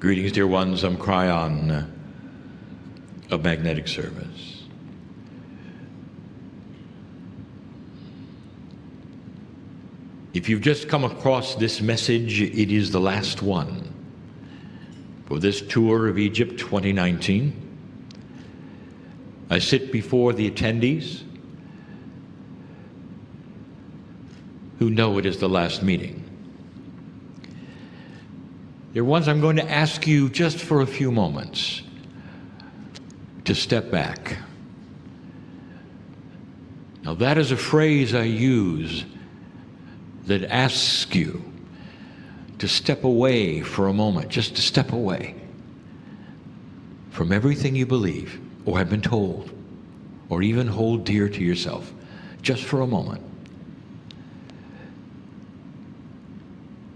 Greetings, dear ones. I'm Kryon of Magnetic Service. If you've just come across this message, it is the last one for this tour of Egypt 2019. I sit before the attendees who know it is the last meeting. Dear ones, I'm going to ask you just for a few moments to step back. Now, that is a phrase I use that asks you to step away for a moment, just to step away from everything you believe or have been told or even hold dear to yourself, just for a moment.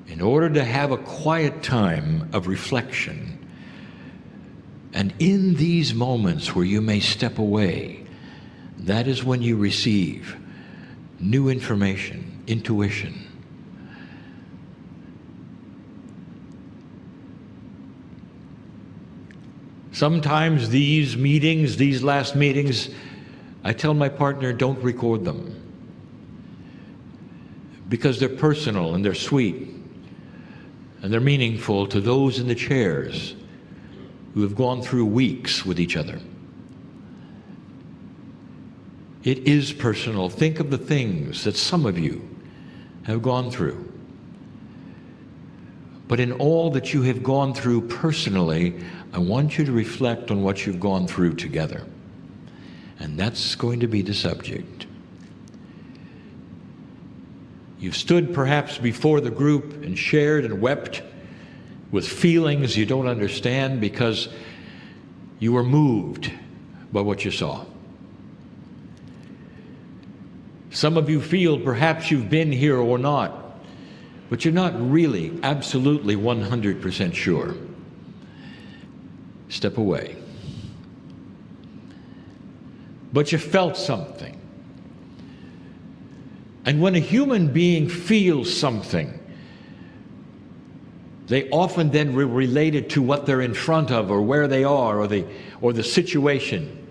In order to have a quiet time of reflection, and in these moments where you may step away, that is when you receive new information, intuition. Sometimes these meetings, these last meetings, I tell my partner, don't record them, because they're personal and they're sweet. And they're meaningful to those in the chairs who have gone through weeks with each other. It is personal. Think of the things that some of you have gone through. But in all that you have gone through personally, I want you to reflect on what you've gone through together. And that's going to be the subject. You've stood perhaps before the group and shared and wept with feelings you don't understand because you were moved by what you saw. Some of you feel perhaps you've been here or not, but you're not really absolutely 100% sure. Step away. But you felt something. And when a human being feels something, they often then relate it to what they're in front of or where they are or the situation.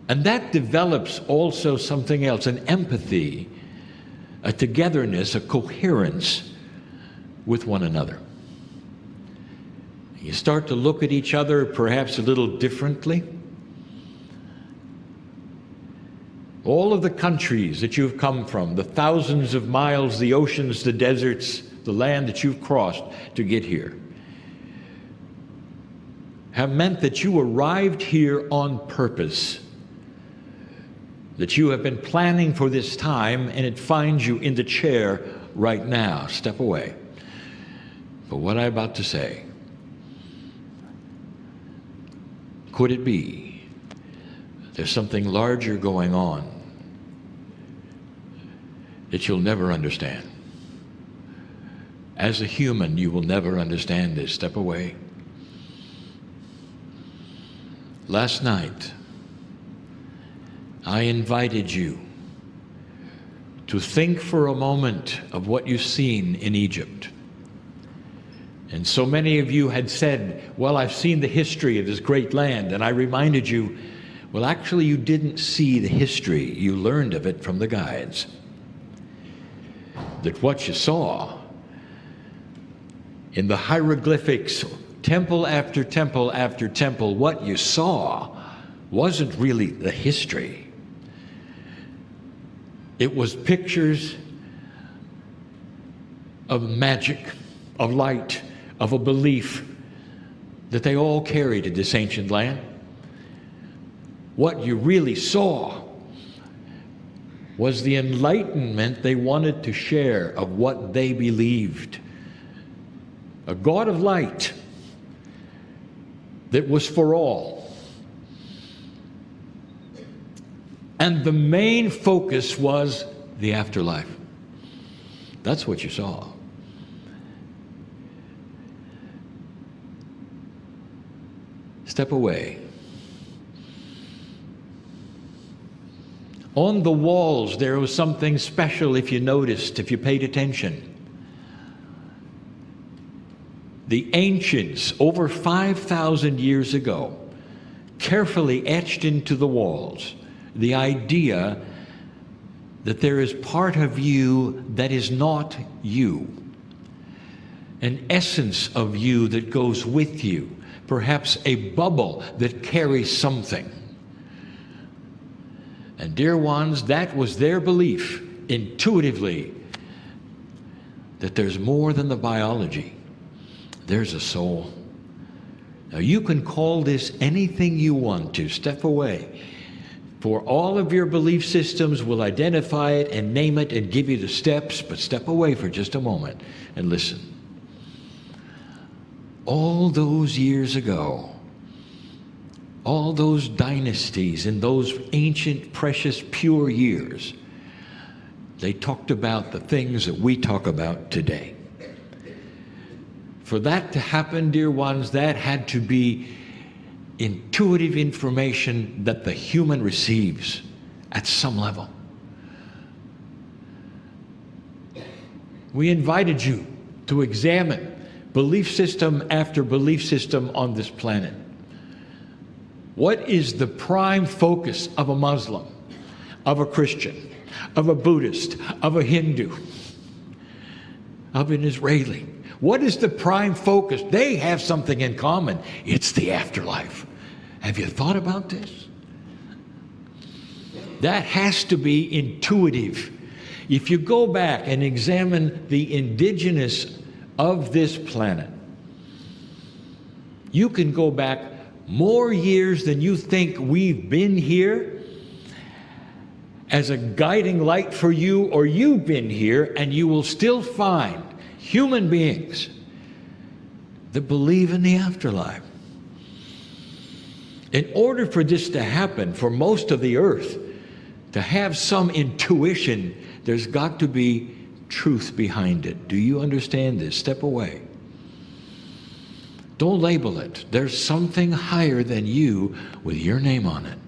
And that develops also something else, an empathy, a togetherness, a coherence with one another. You start to look at each other perhaps a little differently. All of the countries that you've come from, the thousands of miles, the oceans, the deserts, the land that you've crossed to get here, have meant that you arrived here on purpose, that you have been planning for this time, and it finds you in the chair right now. Step away. But what I'm about to say, could it be there's something larger going on that you'll never understand? As a human, you will never understand this. Step away. Last night, I invited you to think for a moment of what you've seen in Egypt. And so many of you had said, well, I've seen the history of this great land. And I reminded you, well, actually, you didn't see the history. You learned of it from the guides. That what you saw in the hieroglyphics, temple after temple after temple, what you saw wasn't really the history. It was pictures of magic, of light, of a belief that they all carried in this ancient land. What you really saw was the enlightenment they wanted to share of what they believed. A God of light that was for all. And the main focus was the afterlife. That's what you saw. Step away. On the walls, there was something special if you noticed, if you paid attention. The ancients, over 5,000 years ago, carefully etched into the walls the idea that there is part of you that is not you, an essence of you that goes with you, perhaps a bubble that carries something. And dear ones, that was their belief intuitively, that there's more than the biology. There's a soul. Now you can call this anything you want to. Step away. For all of your belief systems will identify it and name it and give you the steps, but step away for just a moment and listen. All those years ago, all those dynasties in those ancient, precious, pure years, they talked about the things that we talk about today. For that to happen, dear ones, that had to be intuitive information that the human receives at some level. We invited you to examine belief system after belief system on this planet. What is the prime focus of a Muslim, of a Christian, of a Buddhist, of a Hindu, of an Israeli? What is the prime focus? They have something in common. It's the afterlife. Have you thought about this? That has to be intuitive. If you go back and examine the indigenous of this planet, you can go back more years than you think we've been here as a guiding light for you, or you've been here, and you will still find human beings that believe in the afterlife. In order for this to happen, for most of the earth to have some intuition, there's got to be truth behind it. Do you understand this? Step away. Don't label it. There's something higher than you with your name on it.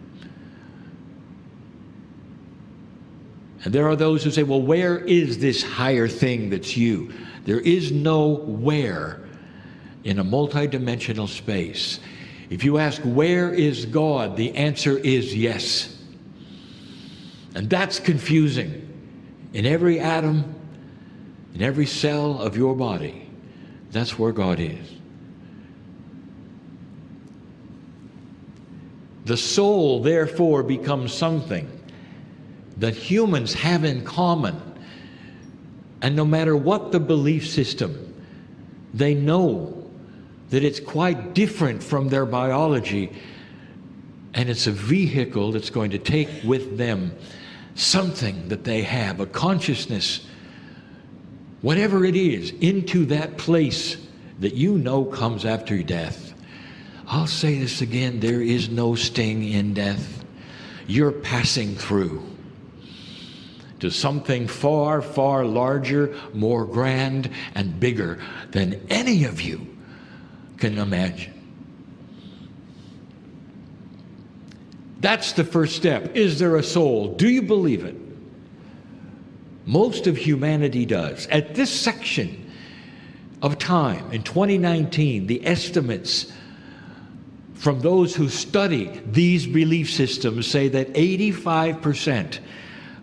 And there are those who say, well, where is this higher thing that's you? There is no where in a multidimensional space. If you ask, where is God? The answer is yes. And that's confusing. In every atom, in every cell of your body, that's where God is. The soul, therefore, becomes something that humans have in common. And no matter what the belief system, they know that it's quite different from their biology, and it's a vehicle that's going to take with them something that they have, a consciousness, whatever it is, into that place that you know comes after death. I'll say this again, there is no sting in death. You're passing through to something far, far larger, more grand, and bigger than any of you can imagine. That's the first step. Is there a soul? Do you believe it? Most of humanity does. At this section of time, in 2019, the estimates from those who study these belief systems say that 85%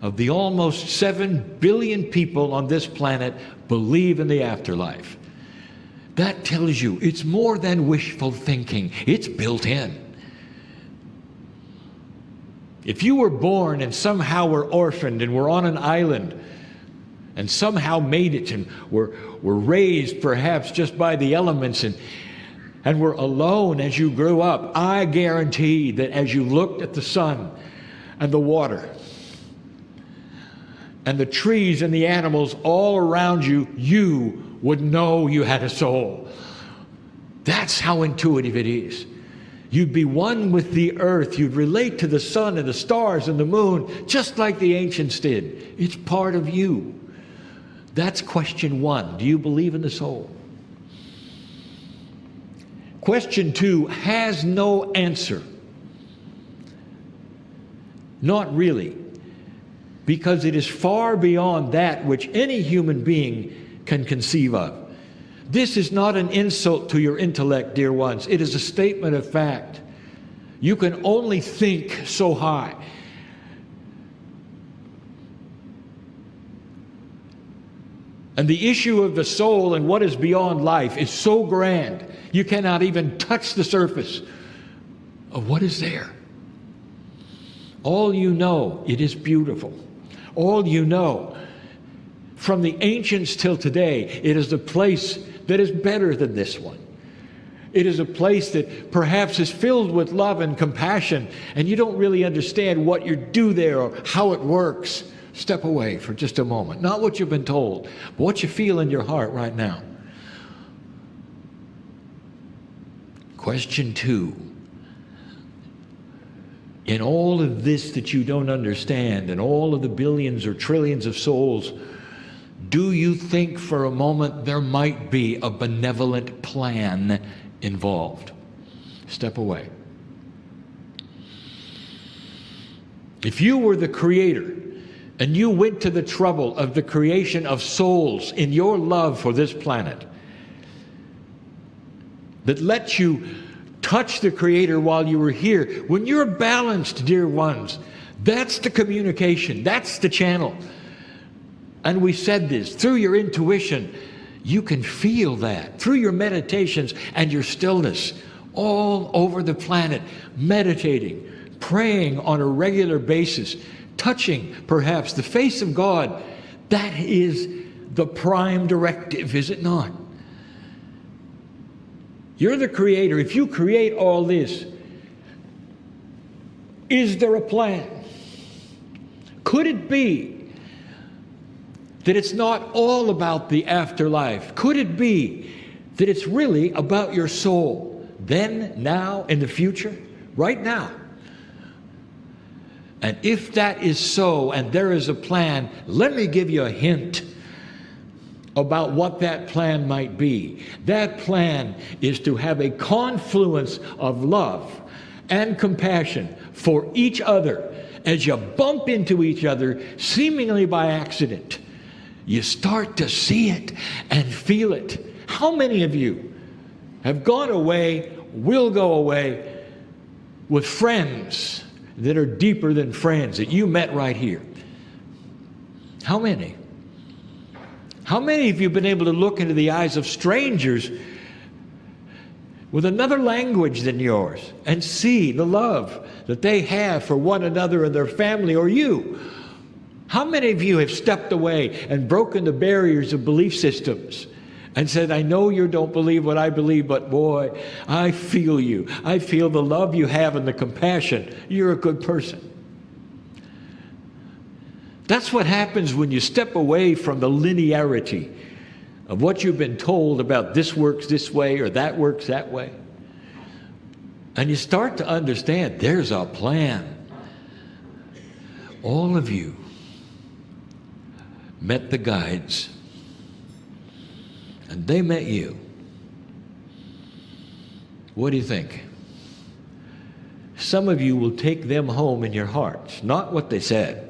of the almost 7 billion people on this planet believe in the afterlife. That tells you it's more than wishful thinking. It's built in. If you were born and somehow were orphaned and were on an island and somehow made it and were raised perhaps just by the elements and were alone as you grew up, I guarantee that as you looked at the sun and the water and the trees and the animals all around you, you would know you had a soul. That's how intuitive it is. You'd be one with the earth. You'd relate to the sun and the stars and the moon, just like the ancients did. It's part of you. That's question one. Do you believe in the soul? Question two has no answer. Not really. Because it is far beyond that which any human being can conceive of. This is not an insult to your intellect, dear ones. It is a statement of fact. You can only think so high. And the issue of the soul and what is beyond life is so grand, you cannot even touch the surface of what is there. All you know, it is beautiful. All you know, from the ancients till today, it is a place that is better than this one. It is a place that perhaps is filled with love and compassion, and you don't really understand what you do there or how it works. Step away for just a moment. Not what you've been told, but what you feel in your heart right now. Question 2. In all of this that you don't understand, and all of the billions or trillions of souls, do you think for a moment there might be a benevolent plan involved? Step away. If you were the creator and you went to the trouble of the creation of souls in your love for this planet that lets you touch the Creator while you were here, when you're balanced, dear ones, that's the communication, that's the channel. And we said this, through your intuition, you can feel that. Through your meditations and your stillness, all over the planet, meditating, praying on a regular basis, touching perhaps the face of God, that is the prime directive, is it not? You're the creator. If you create all this, is there a plan? Could it be that it's not all about the afterlife? Could it be that it's really about your soul, then, now, in the future, right now? And if that is so, and there is a plan, let me give you a hint about what that plan might be. That plan is to have a confluence of love and compassion for each other. As you bump into each other, seemingly by accident, you start to see it and feel it. How many of you have gone away, will go away, with friends that are deeper than friends that you met right here? How many? How many of you have been able to look into the eyes of strangers with another language than yours and see the love that they have for one another and their family or you? How many of you have stepped away and broken the barriers of belief systems and said, I know you don't believe what I believe, but boy, I feel you. I feel the love you have and the compassion. You're a good person. That's what happens when you step away from the linearity of what you've been told about this works this way or that works that way. And you start to understand there's a plan. All of you met the guides, and they met you. What do you think? Some of you will take them home in your hearts, not what they said.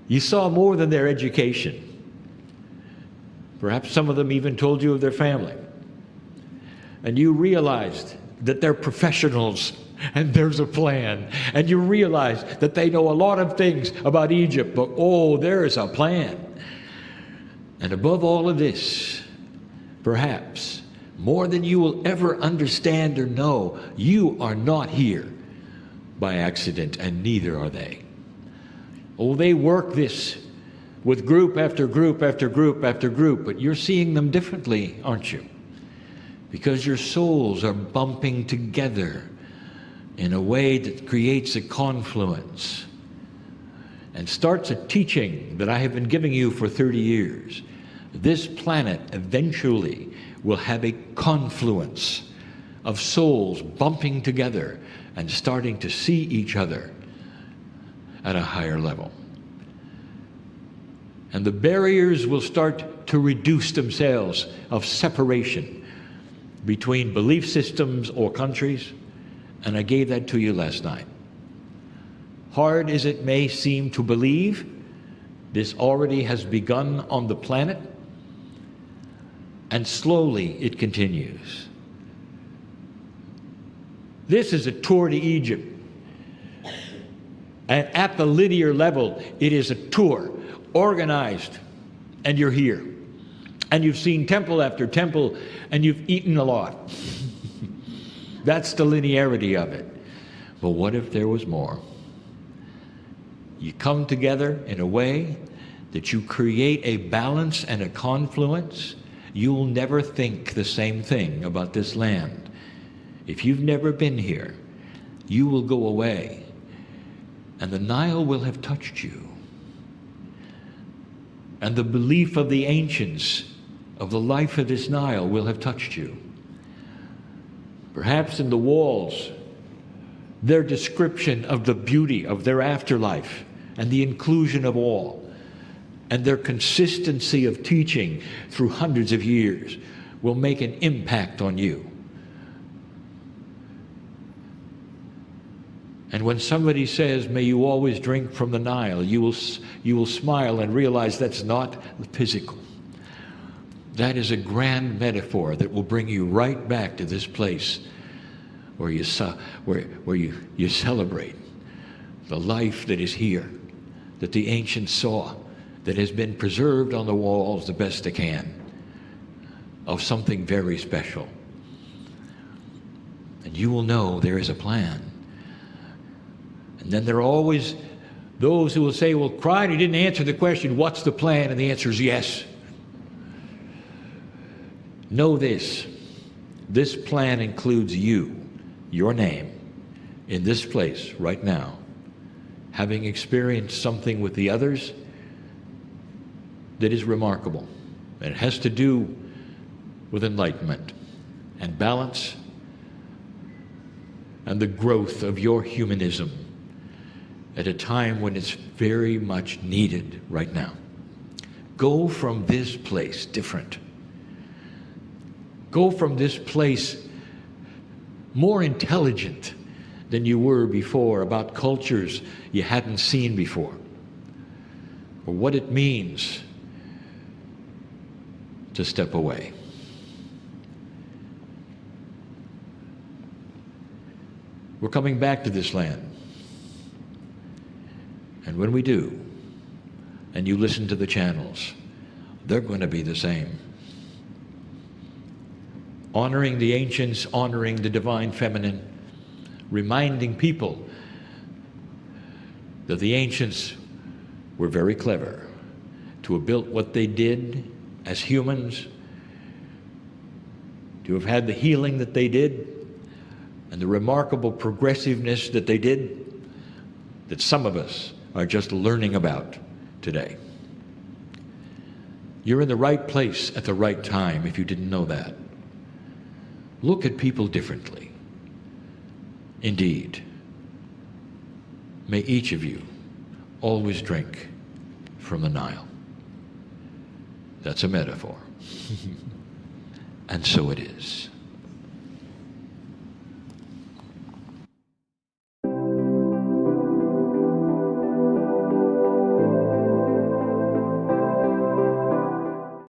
You saw more than their education. Perhaps some of them even told you of their family. And you realized that they're professionals and there's a plan. And you realize that they know a lot of things about Egypt, but oh, there is a plan. And above all of this, perhaps more than you will ever understand or know, you are not here by accident, and neither are they. Oh, they work this with group after group after group after group, but you're seeing them differently, aren't you? Because your souls are bumping together in a way that creates a confluence and starts a teaching that I have been giving you for 30 years. This planet eventually will have a confluence of souls bumping together and starting to see each other at a higher level. And the barriers will start to reduce themselves of separation between belief systems or countries. And I gave that to you last night. Hard as it may seem to believe, this already has begun on the planet. And slowly it continues. This is a tour to Egypt. And at the linear level, it is a tour, organized, and you're here. And you've seen temple after temple, and you've eaten a lot. That's the linearity of it. But what if there was more? You come together in a way that you create a balance and a confluence. You'll never think the same thing about this land. If you've never been here, you will go away, and the Nile will have touched you. And the belief of the ancients of the life of this Nile will have touched you. Perhaps in the walls, their description of the beauty of their afterlife and the inclusion of all, and their consistency of teaching through hundreds of years will make an impact on you. And when somebody says, "May you always drink from the Nile," you will smile and realize that's not physical. That is a grand metaphor that will bring you right back to this place where you celebrate the life that is here, that the ancients saw, that has been preserved on the walls the best they can, of something very special. And you will know there is a plan. And then there are always those who will say, "Well, Kryon, you didn't answer the question, what's the plan?" And the answer is yes. Know this. This plan includes you, your name, in this place right now, having experienced something with the others that is remarkable. And it has to do with enlightenment and balance and the growth of your humanism at a time when it's very much needed right now. Go from this place different. Go from this place more intelligent than you were before about cultures you hadn't seen before, or what it means to step away. We're coming back to this land. And when we do, and you listen to the channels, they're going to be the same. Honoring the ancients, honoring the divine feminine, reminding people that the ancients were very clever to have built what they did as humans, to have had the healing that they did, and the remarkable progressiveness that they did, that some of us are just learning about today. You're in the right place at the right time if you didn't know that. Look at people differently. Indeed, may each of you always drink from the Nile. That's a metaphor. And so it is.